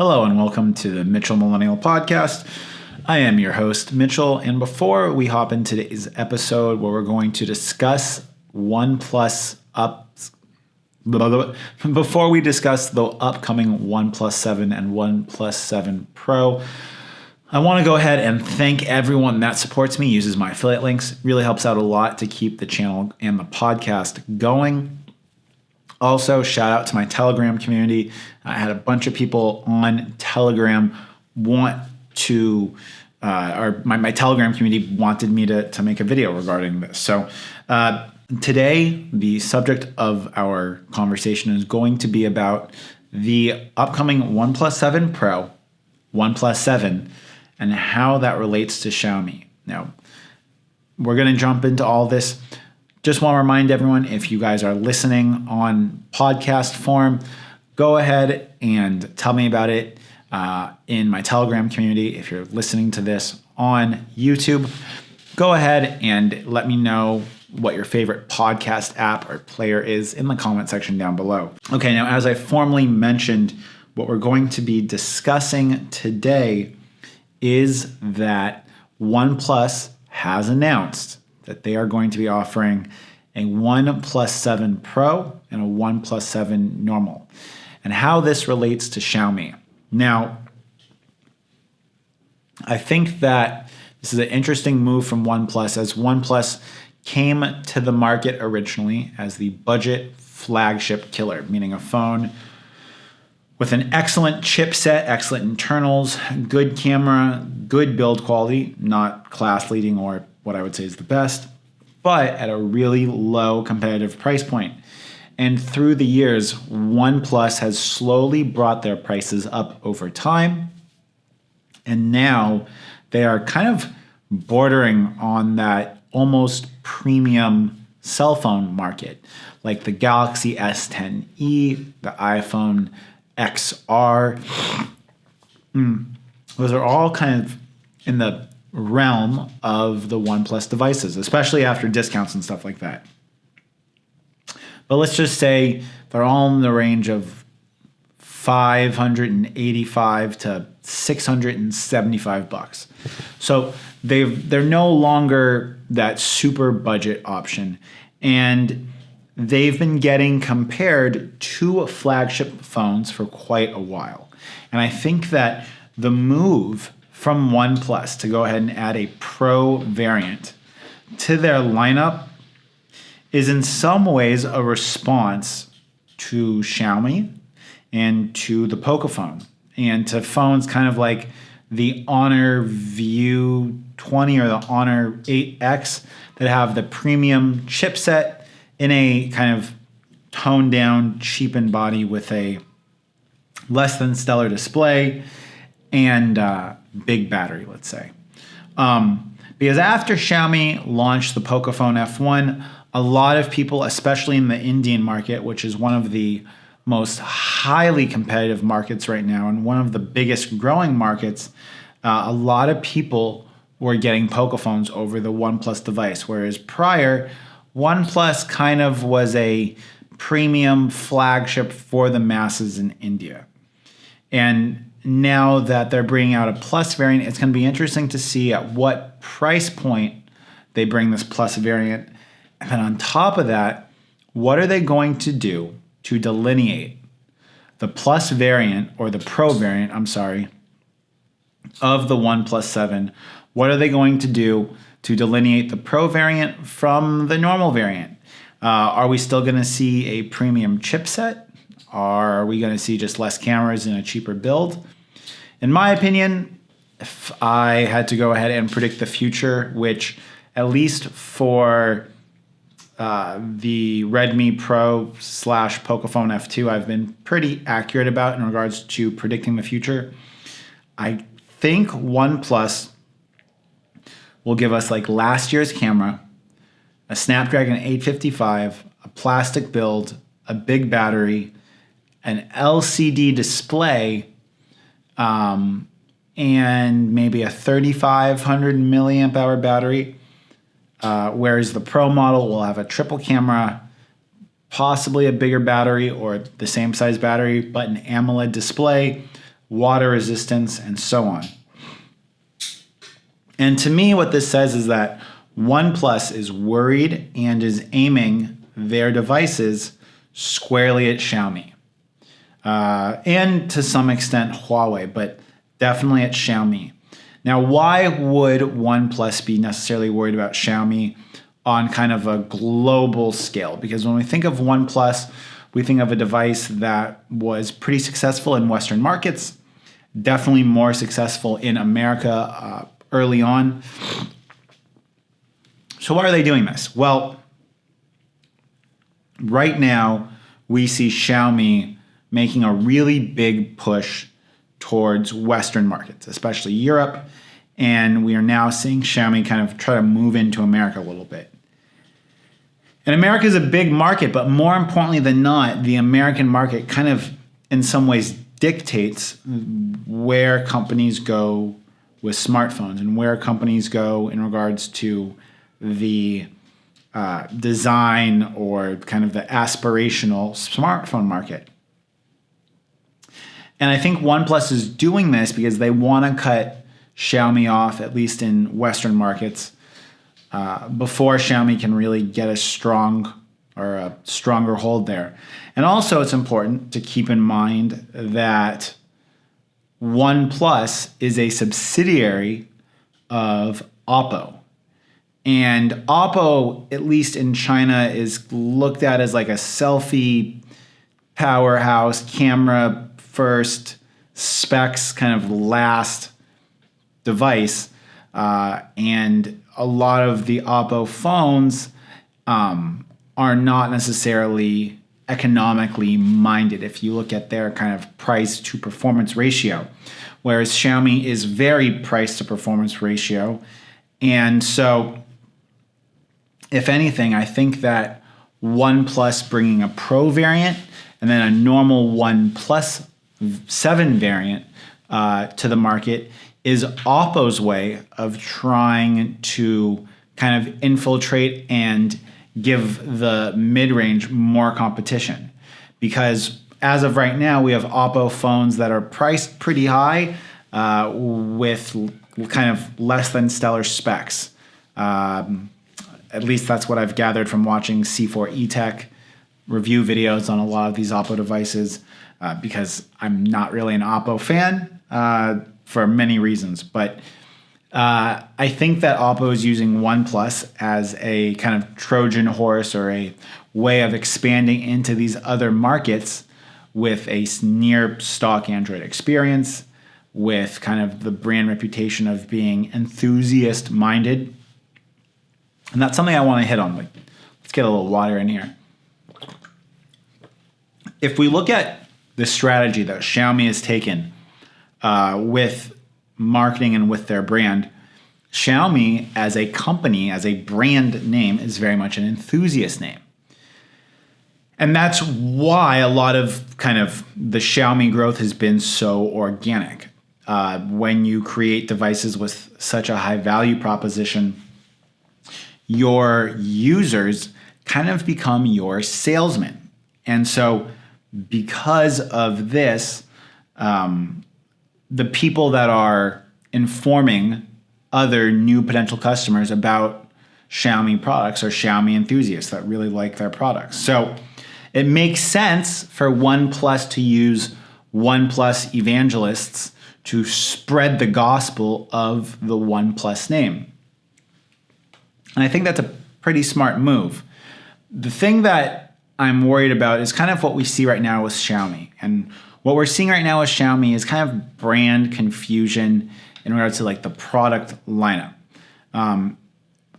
Hello and welcome to the Mitchell Millennial Podcast. I am your host, Mitchell, and before we hop into today's episode where we're going to discuss OnePlus before we discuss the upcoming OnePlus 7 and OnePlus 7 Pro, I want to go ahead and thank everyone that supports me, uses my affiliate links. Really helps out a lot to keep the channel and the podcast going. Also, shout out to my Telegram community. I had a bunch of people on Telegram my Telegram community wanted me to make a video regarding this. So today, the subject of our conversation is going to be about the upcoming OnePlus 7 Pro, OnePlus 7, and how that relates to Xiaomi. Now, we're going to jump into all this. Just want to remind everyone, if you guys are listening on podcast form, go ahead and tell me about it in my Telegram community. If you're listening to this on YouTube, go ahead and let me know what your favorite podcast app or player is in the comment section down below. Okay, now as I formally mentioned, what we're going to be discussing today is that OnePlus has announced that they are going to be offering a OnePlus 7 Pro and a OnePlus 7 normal, and how this relates to Xiaomi. Now, I think that this is an interesting move from OnePlus, as OnePlus came to the market originally as the budget flagship killer, meaning a phone with an excellent chipset, excellent internals, good camera, good build quality, not class leading or what I would say is the best, but at a really low competitive price point. And through the years, OnePlus has slowly brought their prices up over time. And now they are kind of bordering on that almost premium cell phone market, like the Galaxy S10e, the iPhone XR. Those are all kind of in the realm of the OnePlus devices, especially after discounts and stuff like that. But let's just say they're all in the range of $585 to $675. So they're no longer that super budget option, and they've been getting compared to flagship phones for quite a while. And I think that the move from OnePlus to go ahead and add a Pro variant to their lineup is in some ways a response to Xiaomi and to the Pocophone and to phones kind of like the Honor View 20 or the Honor 8X that have the premium chipset in a kind of toned down, cheapened body with a less than stellar display and big battery, let's say. Because after Xiaomi launched the Pocophone F1, a lot of people, especially in the Indian market, which is one of the most highly competitive markets right now and one of the biggest growing markets, a lot of people were getting Pocophones over the OnePlus device, whereas prior, OnePlus kind of was a premium flagship for the masses in India. And now that they're bringing out a Plus variant, it's going to be interesting to see at what price point they bring this Plus variant. And then on top of that, what are they going to do to delineate the Plus variant, or the Pro variant, of the OnePlus 7? What are they going to do to delineate the Pro variant from the normal variant? Are we still going to see a premium chipset? Are we going to see just less cameras and a cheaper build? In my opinion, if I had to go ahead and predict the future, which at least for the Redmi Pro / Pocophone F2, I've been pretty accurate about in regards to predicting the future. I think OnePlus will give us like last year's camera, a Snapdragon 855, a plastic build, a big battery, an LCD display, and maybe a 3,500 milliamp hour battery, whereas the Pro model will have a triple camera, possibly a bigger battery or the same size battery, but an AMOLED display, water resistance, and so on. And to me, what this says is that OnePlus is worried and is aiming their devices squarely at Xiaomi. And to some extent Huawei, but definitely at Xiaomi. Now, why would OnePlus be necessarily worried about Xiaomi on kind of a global scale? Because when we think of OnePlus, we think of a device that was pretty successful in Western markets, definitely more successful in America early on. So why are they doing this? Well, right now we see Xiaomi making a really big push towards Western markets, especially Europe, and we are now seeing Xiaomi kind of try to move into America a little bit. And America is a big market, but more importantly than not, the American market kind of in some ways dictates where companies go with smartphones and where companies go in regards to the design or kind of the aspirational smartphone market. And I think OnePlus is doing this because they want to cut Xiaomi off, at least in Western markets, before Xiaomi can really get a strong or a stronger hold there. And also it's important to keep in mind that OnePlus is a subsidiary of Oppo. And Oppo, at least in China, is looked at as like a selfie powerhouse, camera first, specs kind of last device. And a lot of the Oppo phones are not necessarily economically minded if you look at their kind of price to performance ratio, whereas Xiaomi is very price to performance ratio. And so if anything, I think that OnePlus bringing a Pro variant and then a normal OnePlus 7 variant to the market is Oppo's way of trying to kind of infiltrate and give the mid-range more competition. Because as of right now, we have Oppo phones that are priced pretty high with kind of less than stellar specs. At least that's what I've gathered from watching C4 eTech review videos on a lot of these Oppo devices, because I'm not really an Oppo fan for many reasons. But I think that Oppo is using OnePlus as a kind of Trojan horse or a way of expanding into these other markets with a near stock Android experience, with kind of the brand reputation of being enthusiast minded. And that's something I want to hit on. Like, let's get a little water in here. If we look at the strategy that Xiaomi has taken with marketing and with their brand, Xiaomi as a company, as a brand name, is very much an enthusiast name. And that's why a lot of kind of the Xiaomi growth has been so organic. When you create devices with such a high value proposition, your users kind of become your salesmen. And so because of this, the people that are informing other new potential customers about Xiaomi products are Xiaomi enthusiasts that really like their products. So it makes sense for OnePlus to use OnePlus evangelists to spread the gospel of the OnePlus name. And I think that's a pretty smart move. The thing that I'm worried about is kind of what we see right now with Xiaomi. And what we're seeing right now with Xiaomi is kind of brand confusion in regards to like the product lineup.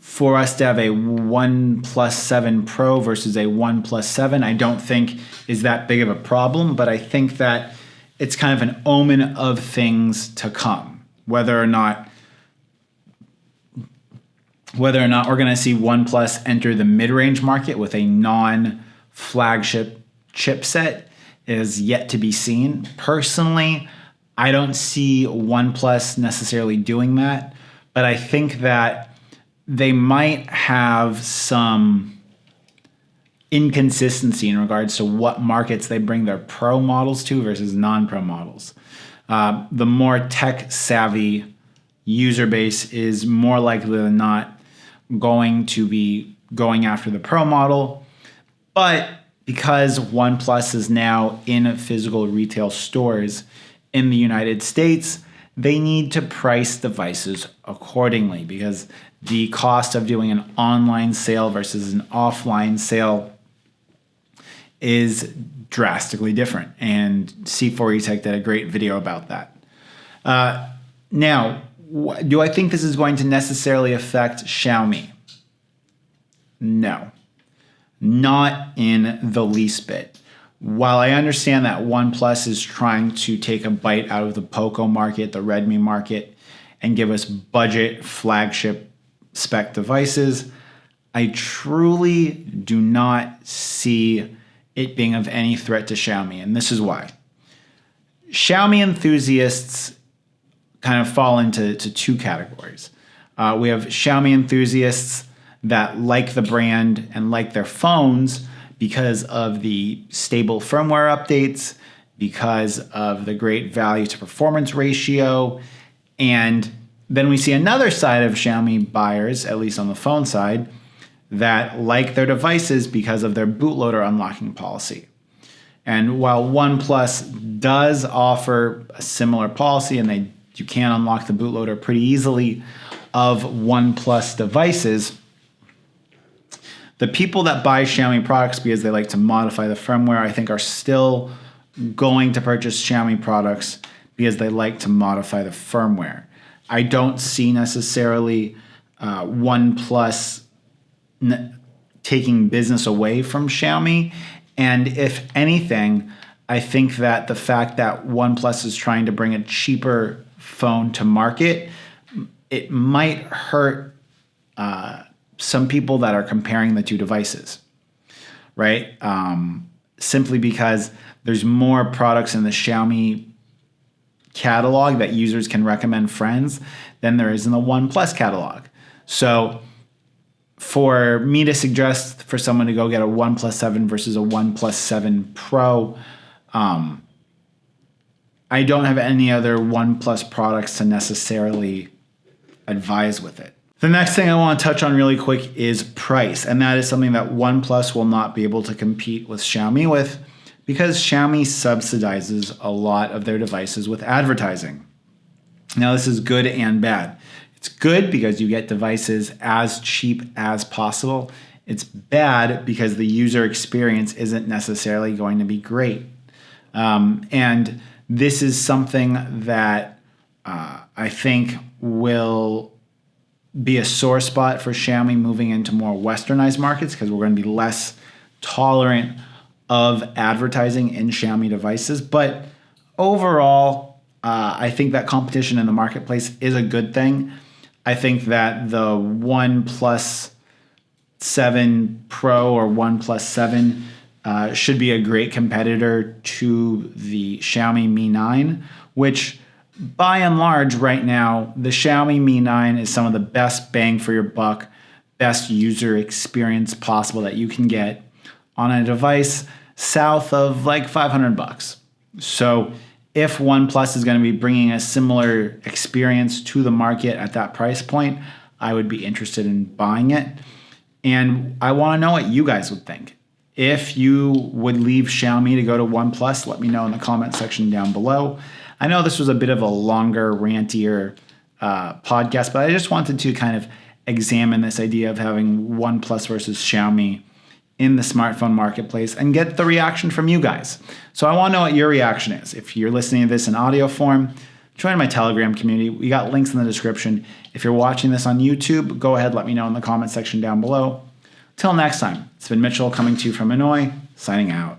For us to have a OnePlus 7 Pro versus a OnePlus 7, I don't think is that big of a problem, but I think that it's kind of an omen of things to come. Whether or not we're going to see OnePlus enter the mid-range market with a non-flagship chipset is yet to be seen. Personally, I don't see OnePlus necessarily doing that, but I think that they might have some inconsistency in regards to what markets they bring their Pro models to versus non-Pro models. The more tech savvy user base is more likely than not going to be going after the Pro model. But because OnePlus is now in physical retail stores in the United States, they need to price devices accordingly, because the cost of doing an online sale versus an offline sale is drastically different. And C4E Tech did a great video about that. Now, do I think this is going to necessarily affect Xiaomi? No, not in the least bit. While I understand that OnePlus is trying to take a bite out of the Poco market, the Redmi market, and give us budget flagship spec devices, I truly do not see it being of any threat to Xiaomi, and this is why. Xiaomi enthusiasts kind of fall into two categories. We have Xiaomi enthusiasts that like the brand and like their phones because of the stable firmware updates, because of the great value to performance ratio. And then we see another side of Xiaomi buyers, at least on the phone side, that like their devices because of their bootloader unlocking policy. And while OnePlus does offer a similar policy, and you can unlock the bootloader pretty easily of OnePlus devices, the people that buy Xiaomi products because they like to modify the firmware, I think, are still going to purchase Xiaomi products because they like to modify the firmware. I don't see necessarily OnePlus taking business away from Xiaomi. And if anything, I think that the fact that OnePlus is trying to bring a cheaper phone to market, it might hurt some people that are comparing the two devices, right? Simply because there's more products in the Xiaomi catalog that users can recommend friends than there is in the OnePlus catalog. So for me to suggest for someone to go get a OnePlus 7 versus a OnePlus 7 Pro, I don't have any other OnePlus products to necessarily advise with it. The next thing I want to touch on really quick is price, and that is something that OnePlus will not be able to compete with Xiaomi with, because Xiaomi subsidizes a lot of their devices with advertising. Now, this is good and bad. It's good because you get devices as cheap as possible. It's bad because the user experience isn't necessarily going to be great. And this is something that I think will be a sore spot for Xiaomi moving into more westernized markets, because we're going to be less tolerant of advertising in Xiaomi devices. But overall, I think that competition in the marketplace is a good thing. I think that the OnePlus 7 Pro or OnePlus 7 should be a great competitor to the Xiaomi Mi 9, which by and large right now, the Xiaomi Mi 9 is some of the best bang for your buck, best user experience possible that you can get on a device south of like $500. So if OnePlus is going to be bringing a similar experience to the market at that price point, I would be interested in buying it. And I want to know what you guys would think. If you would leave Xiaomi to go to OnePlus, let me know in the comment section down below. I know this was a bit of a longer, rantier podcast, but I just wanted to kind of examine this idea of having OnePlus versus Xiaomi in the smartphone marketplace and get the reaction from you guys. So I want to know what your reaction is. If you're listening to this in audio form, join my Telegram community. We got links in the description. If you're watching this on YouTube, go ahead, let me know in the comment section down below. Till next time, it's been Mitchell coming to you from Hanoi, signing out.